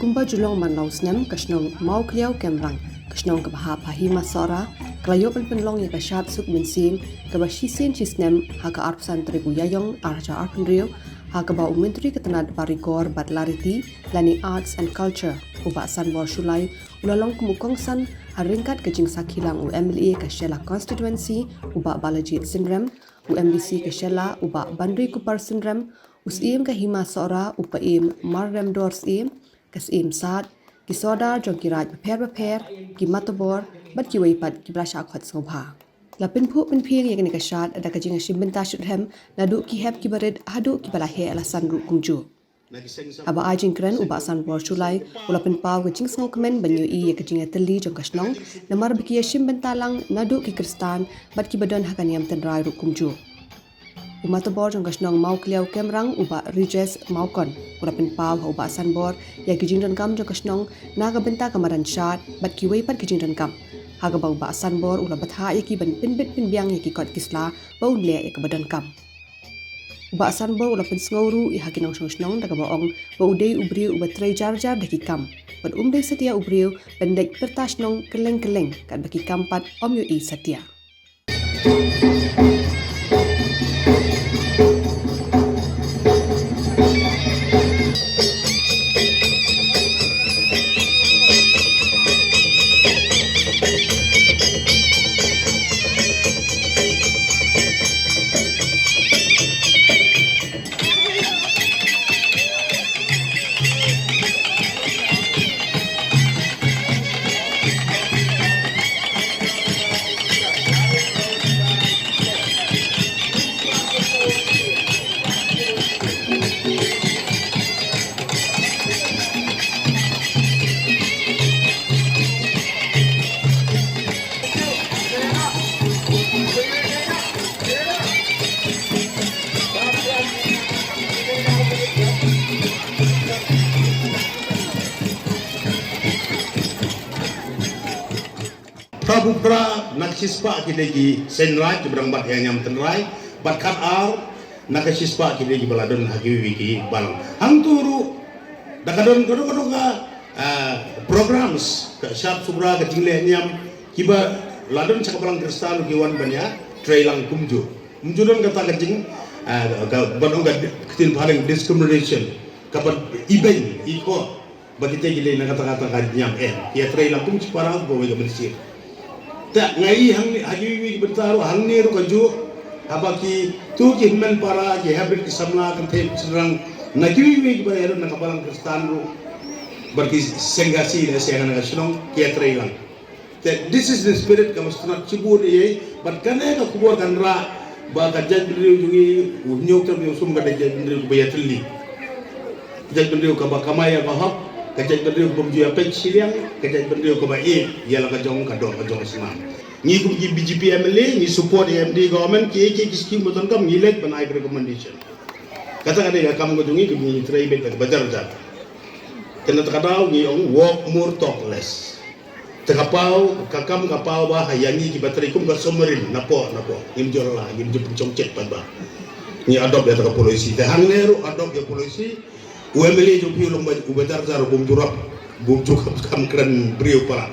Kumba julong manlaw snem ka Shnong Mawkliaw-Kemrang ka Shnong kabaha Hima Sohra klayopan pynlong ya ka Shad Suk Mynsiem ka ba shisien shisnem ha ka arpsan tribu iaiong arja arpenrio ha ka ba Myntri ka tnat Barikor bat Lariti lani arts and culture uba Sanbor Shullai ulalong kongsan ha ryngkat ka jingsakhi lang MLA ka Shella konstitwensi uba Balajied Synrem MDC ka Shella uba Banrikupar Synrem Syiem ka Hima Sohra Pa'iem Mar-remdor Syiem Syiem Sad ki Sordar jong ki raj beper ki matobor bat ki weipat ki blasha khot sngobha la pinphu pinphing ye ka Shad ada ka Iashimbynta shitrhem nadu ki heb ki barid hadu ki balahe ala sanru kumju aba ajing kren uba Sanbor Shullai ula pinpaw ka jingsakhi banyu I ye ka tli jong ka Shnong namar ki Iashimbynta lang nadu ki Khristan bat ki badon ha ka Niam trai ru kumju Matobor jong Shnong Mawkliaw-Kemrang uba rijes maukon ula pinpaw uba Sanbor ya ki jingran jong Shnong naga benta kamaran Shad bat ki weipat ki jingran kam haga ba uba Sanbor ula batha ya ki ban pinbit pinbiang ya ki kot kisla ba unle ya ka badan kam uba Sanbor ula pinsngawru I hakinong Shnong daga baong ba udei ubriu uba trai jar daki kam bat umdei setia ubriu pendek perta Shnong keleng kat baki kampat om yu I setia Prabupra nakispa kilegi senrai kibrang bat yang trai bat kat ar nakispa kilegi baladon hagi wiki balang hangturu dakadon kadon ka programs ka Shad Suk ka jingle Niam kiba ladon cakapalang Khristan kiwan banya trai lang kumju don kata kajing ka badong ka kitin paling discrimination kapan ibeng iko bagi tegile nakata-kata ka Niam ya trai lang kumju parang go ga bersih tak ngai hang hagi wi bertaru hang ni ru kaju abaki tu ki men para ki habit ki samla kan the serang nagi wi bayar na kapalang Khristan ru berki sengasi na siya na Shnong ki trai lang this is the spirit ka mustna cibur ye bat kana ka kubur kan ra ba ka jag bindri jungi unyok tam yusum ka jag bindri ku bayatli jag bindri ka ba kamaya ba hap kajat berdiri ko bumju apek siliang kajat berdiri ko ba yala ka jong snem ni ko gi BJP MLA ni support MD government ki scheme boton kam ni lek banai recommendation kata kada kam ko jungi ko ni trai bet ka badar jat kena takadaw ni ong walk more talk less takapau kakam kapau ba hayangi ki bateri kum ka somerin napo ni jorla ni jongcet ba ni adopt ya ka polisi te hangneru adopt ya polisi UMLA jo piu lomba ubetar zaro bumju kam keren brio para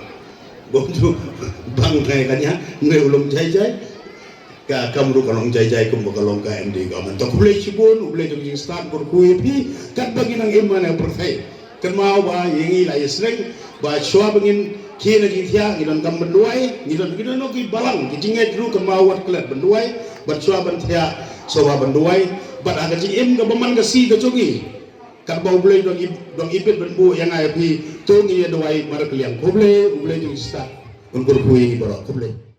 bumju bang kai kanya ngai ulom jai ka kamru kalong jai kum kalong ka MD government to kule chibun ule jo jing start bor ku pi kat bagi nang iman yang perfect kan mau ba yengi la yesreng ba shwa bangin kina gi thia ngidan kam benduai ngidan no ki balang ki jinget ru kan mau wat klet benduai ba shwa ban thia so ba benduai ba aga jing im ga baman ga si ga jogi kat bau boleh dong ipit benbu yang ai pi tu ngi doi mar kliang ko boleh jong start un kur kui baro ko boleh